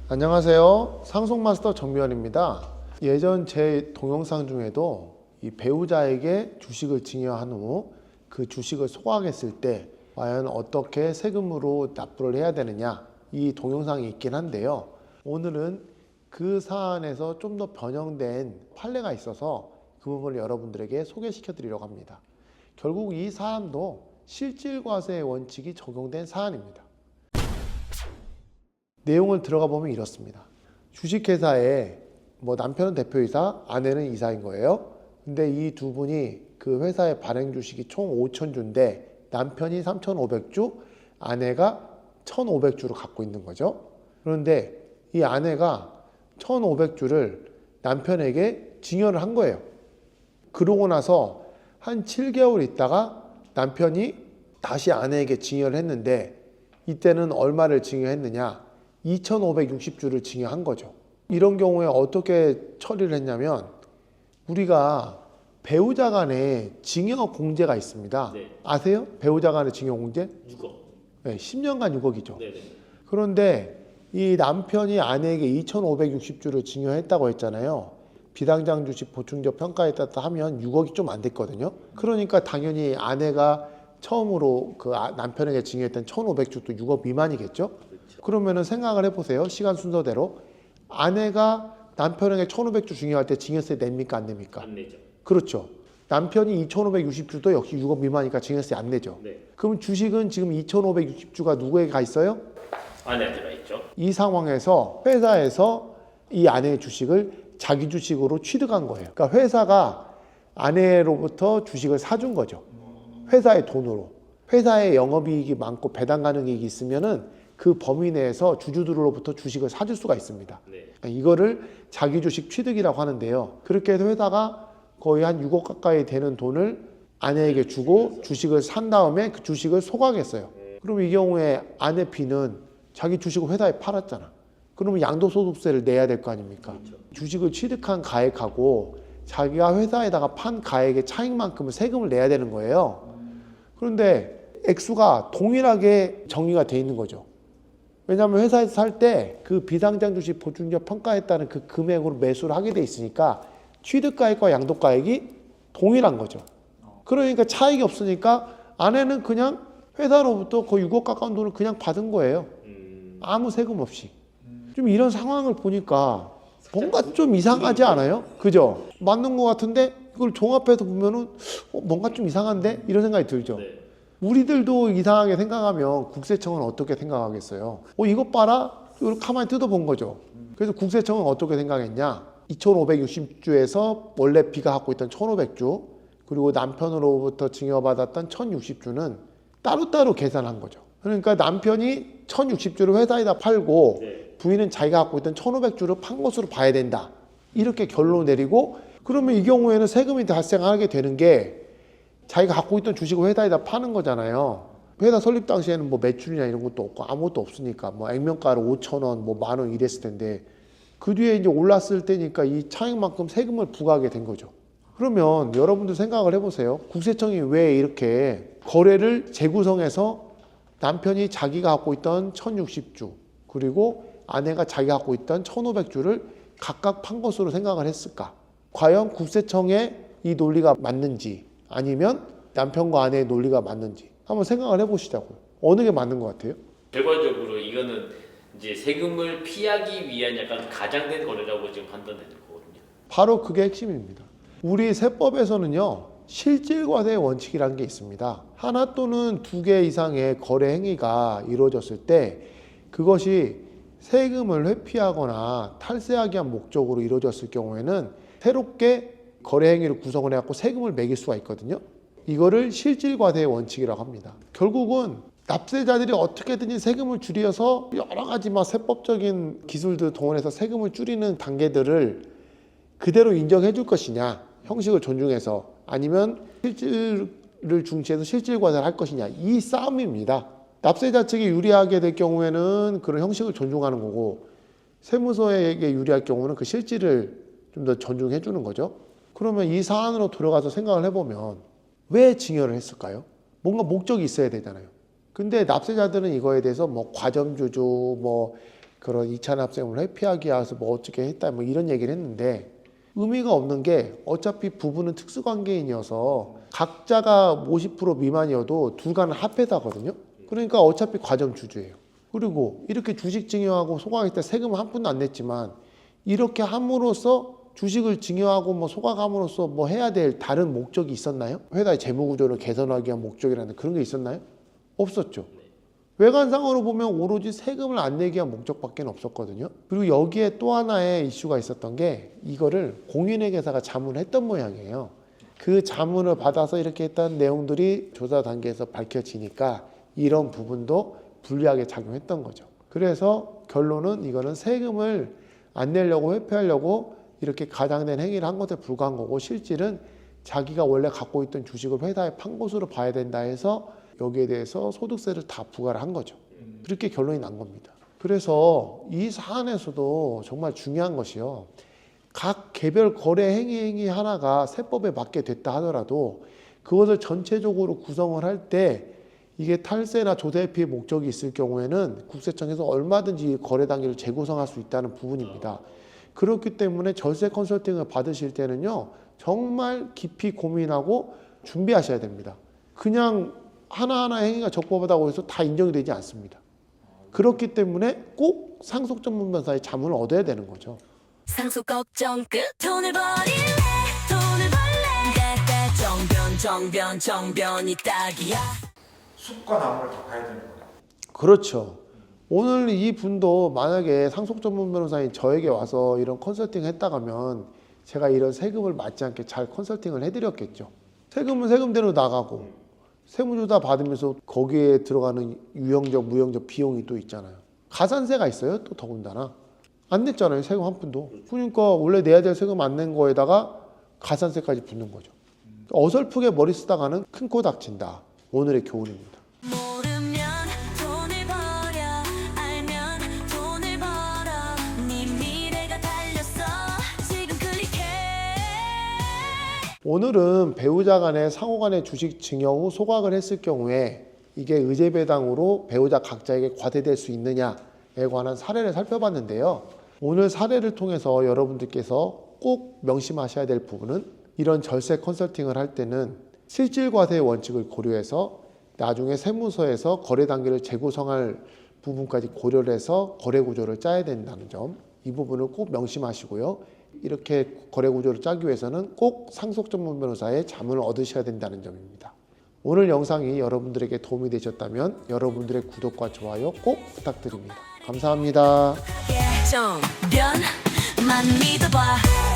안녕하세요. 상속마스터 정미원입니다. 예전 제 동영상 중에도 이 배우자에게 주식을 증여한 후 그 주식을 소각했을 때 과연 어떻게 세금으로 납부를 해야 되느냐, 이 동영상이 있긴 한데요. 오늘은 그 사안에서 좀 더 변형된 판례가 있어서 그 부분을 여러분들에게 소개시켜 드리려고 합니다. 결국 이 사안도 실질과세의 원칙이 적용된 사안입니다. 내용을 들어가 보면 이렇습니다. 주식회사에 남편은 대표이사, 아내는 이사인 거예요. 근데 이 두 분이 그 회사의 발행 주식이 총 5,000주인데 남편이 3,500주, 아내가 1,500주를 갖고 있는 거죠. 그런데 이 아내가 1,500주를 남편에게 증여를 한 거예요. 그러고 나서 한 7개월 있다가 남편이 다시 아내에게 증여를 했는데 이때는 얼마를 증여했느냐? 2,560주를 증여한 거죠. 이런 경우에 어떻게 처리를 했냐면, 우리가 배우자 간에 증여 공제가 있습니다. 네. 아세요? 배우자 간의 증여 공제? 6억. 네, 10년간 6억이죠. 네네. 그런데 이 남편이 아내에게 2,560주를 증여했다고 했잖아요. 비당장 주식 보충적 평가에 따라 하면 6억이 좀 안 됐거든요. 그러니까 당연히 아내가 처음으로 그 남편에게 증여했던 1,500주도 6억 미만이겠죠. 그렇죠. 그러면은 생각을 해보세요. 시간 순서대로 아내가 남편에게 1,500주 증여할 때 증여세 냅니까 안 냅니까? 안 내죠. 그렇죠. 남편이 2,560주도 역시 6억 미만이니까 증여세 안 내죠. 네. 그럼 주식은 지금 2,560주가 누구에게 가 있어요? 아내한테 가 있죠. 이 상황에서 회사에서 이 아내의 주식을 자기 주식으로 취득한 거예요. 그러니까 회사가 아내로부터 주식을 사준 거죠. 회사의 돈으로. 회사에 영업이익이 많고 배당 가능 이익이 있으면은 그 범위 내에서 주주들로부터 주식을 사줄 수가 있습니다. 네. 이거를 자기 주식 취득이라고 하는데요. 그렇게 해서 회사가 거의 한 6억 가까이 되는 돈을 아내에게 주고 주식을 산 다음에 그 주식을 소각했어요. 그럼 이 경우에 아내 B는 자기 주식을 회사에 팔았잖아. 그러면 양도소득세를 내야 될 거 아닙니까? 그렇죠. 주식을 취득한 가액하고 자기가 회사에다가 판 가액의 차익만큼은 세금을 내야 되는 거예요. 그런데 액수가 동일하게 정의가 돼 있는 거죠. 왜냐하면 회사에서 살 때 그 비상장 주식 보충적 평가했다는 그 금액으로 매수를 하게 돼 있으니까 취득가액과 양도가액이 동일한 거죠. 그러니까 차익이 없으니까 아내는 그냥 회사로부터 거의 6억 가까운 돈을 그냥 받은 거예요. 아무 세금 없이. 좀 이런 상황을 보니까 뭔가 좀 이상하지 않아요? 그죠? 맞는 것 같은데 이걸 종합해서 보면은 뭔가 좀 이상한데? 이런 생각이 들죠. 네. 우리들도 이상하게 생각하면 국세청은 어떻게 생각하겠어요? 이것 봐라? 이걸 가만히 뜯어본 거죠. 그래서 국세청은 어떻게 생각했냐? 2,560주에서 원래 B가 갖고 있던 1,500주, 그리고 남편으로부터 증여받았던 1,060주는 따로따로 계산한 거죠. 그러니까 남편이 1,060주를 회사에다 팔고 네. 부인은 자기가 갖고 있던 1,500주를 판 것으로 봐야 된다. 이렇게 결론을 내리고, 그러면 이 경우에는 세금이 발생하게 되는 게 자기가 갖고 있던 주식을 회사에다 파는 거잖아요. 회사 설립 당시에는 매출이나 이런 것도 없고 아무것도 없으니까 액면가로 5,000원, 10,000원 이랬을 텐데 그 뒤에 이제 올랐을 때니까 이 차익만큼 세금을 부과하게 된 거죠. 그러면 여러분들 생각을 해보세요. 국세청이 왜 이렇게 거래를 재구성해서 남편이 자기가 갖고 있던 1,060주 그리고 아내가 자기가 갖고 있던 1,500주를 각각 판 것으로 생각을 했을까? 과연 국세청의 이 논리가 맞는지 아니면 남편과 아내의 논리가 맞는지 한번 생각을 해보시자고요. 어느 게 맞는 것 같아요? 결과적으로 이거는 이제 세금을 피하기 위한 약간 가장된 거래라고 지금 판단되는 거거든요. 바로 그게 핵심입니다. 우리 세법에서는요, 실질과세의 원칙이라는 게 있습니다. 하나 또는 두 개 이상의 거래 행위가 이루어졌을 때 그것이 세금을 회피하거나 탈세하기 위한 목적으로 이루어졌을 경우에는 새롭게 거래 행위를 구성을 해갖고 세금을 매길 수가 있거든요. 이거를 실질과세의 원칙이라고 합니다. 결국은 납세자들이 어떻게든지 세금을 줄여서 여러 가지 세법적인 기술들 동원해서 세금을 줄이는 단계들을 그대로 인정해 줄 것이냐, 형식을 존중해서, 아니면 실질을 중시해서 실질과세를 할 것이냐, 이 싸움입니다. 납세자 측이 유리하게 될 경우에는 그런 형식을 존중하는 거고, 세무서에게 유리할 경우는 그 실질을 좀 더 존중해 주는 거죠. 그러면 이 사안으로 들어가서 생각을 해보면 왜 증여를 했을까요? 뭔가 목적이 있어야 되잖아요. 근데 납세자들은 이거에 대해서 뭐 과점주주, 뭐 그런 2차 납세금을 회피하기 위해서 뭐 어떻게 했다, 뭐 이런 얘기를 했는데 의미가 없는 게 어차피 부부는 특수관계인이어서 각자가 50% 미만이어도 둘간은 합해서거든요. 그러니까 어차피 과점주주예요. 그리고 이렇게 주식 증여하고 소각할 때 세금을 한 푼도 안 냈지만 이렇게 함으로써 주식을 증여하고 뭐 소각함으로써 뭐 해야 될 다른 목적이 있었나요? 회사의 재무구조를 개선하기 위한 목적이라는 그런 게 있었나요? 없었죠. 외관상으로 보면 오로지 세금을 안 내기 위한 목적밖에 없었거든요. 그리고 여기에 또 하나의 이슈가 있었던 게 이거를 공인회계사가 자문을 했던 모양이에요. 그 자문을 받아서 이렇게 했던 내용들이 조사 단계에서 밝혀지니까 이런 부분도 불리하게 작용했던 거죠. 그래서 결론은 이거는 세금을 안 내려고 회피하려고 이렇게 가장된 행위를 한 것에 불과한 거고 실질은 자기가 원래 갖고 있던 주식을 회사에 판 것으로 봐야 된다 해서 여기에 대해서 소득세를 다 부과를 한 거죠. 그렇게 결론이 난 겁니다. 그래서 이 사안에서도 정말 중요한 것이요. 각 개별 거래 행위 하나가 세법에 맞게 됐다 하더라도 그것을 전체적으로 구성을 할 때 이게 탈세나 조세 회피의 목적이 있을 경우에는 국세청에서 얼마든지 거래 단계를 재구성할 수 있다는 부분입니다. 그렇기 때문에 절세 컨설팅을 받으실 때는요. 정말 깊이 고민하고 준비하셔야 됩니다. 그냥 하나하나 행위가 적법하다고 해서 다 인정이 되지 않습니다. 그렇기 때문에 꼭 상속전문변사의 자문을 얻어야 되는 거죠. 상속 걱정 끝 돈을 벌래 정변이 딱이야. 숲과 나무를 다 봐야 되는 거다. 그렇죠. 오늘 이 분도 만약에 상속전문 변호사인 저에게 와서 이런 컨설팅 했다가면 제가 이런 세금을 맞지 않게 잘 컨설팅을 해드렸겠죠. 세금은 세금대로 나가고 세무조사 받으면서 거기에 들어가는 유형적, 무형적 비용이 또 있잖아요. 가산세가 있어요. 또 더군다나. 안 냈잖아요. 세금 한 푼도. 그러니까 원래 내야 될 세금 안 낸 거에다가 가산세까지 붙는 거죠. 어설프게 머리 쓰다가는 큰 코 닥친다. 오늘의 교훈입니다. 모르면 돈을 버려 알면 돈을 벌어 네 미래가 달렸어 지금 클릭해. 오늘은 배우자 간의 상호 간의 주식 증여 후 소각을 했을 경우에 이게 의제배당으로 배우자 각자에게 과세될 수 있느냐에 관한 사례를 살펴봤는데요. 오늘 사례를 통해서 여러분들께서 꼭 명심하셔야 될 부분은 이런 절세 컨설팅을 할 때는 실질과세의 원칙을 고려해서 나중에 세무서에서 거래 단계를 재구성할 부분까지 고려를 해서 거래 구조를 짜야 된다는 점, 이 부분을 꼭 명심하시고요. 이렇게 거래 구조를 짜기 위해서는 꼭 상속 전문 변호사의 자문을 얻으셔야 된다는 점입니다. 오늘 영상이 여러분들에게 도움이 되셨다면 여러분들의 구독과 좋아요 꼭 부탁드립니다. 감사합니다. 정변만 믿어봐.